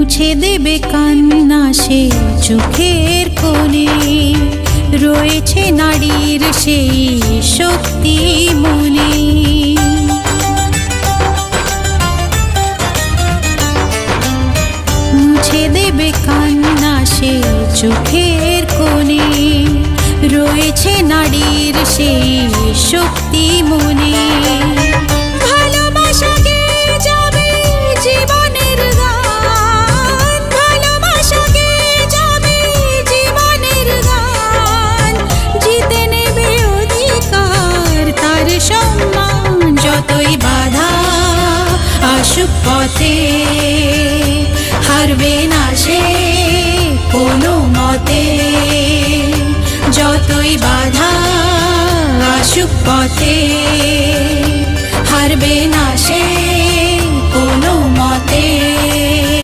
মুছে দেবে কান্না সে চোখের কোণে, রয়েছে নারীর সেই শক্তি মনে। মুছে দেবে কান্না সে চোখের কোণে, রয়েছে নারীর সেই শক্তি মনে। ভালোবাসা গেয়ে যাবে জীবনের গান, ভালোবাসা গেয়ে যাবে জীবনের গান, জিতে নেবে অধিকার তার সম্মান। যতই বাধা আসুক পথে, হারবে না সে কোনো মতে। যতই বাধা আসুক পথে, হারবে না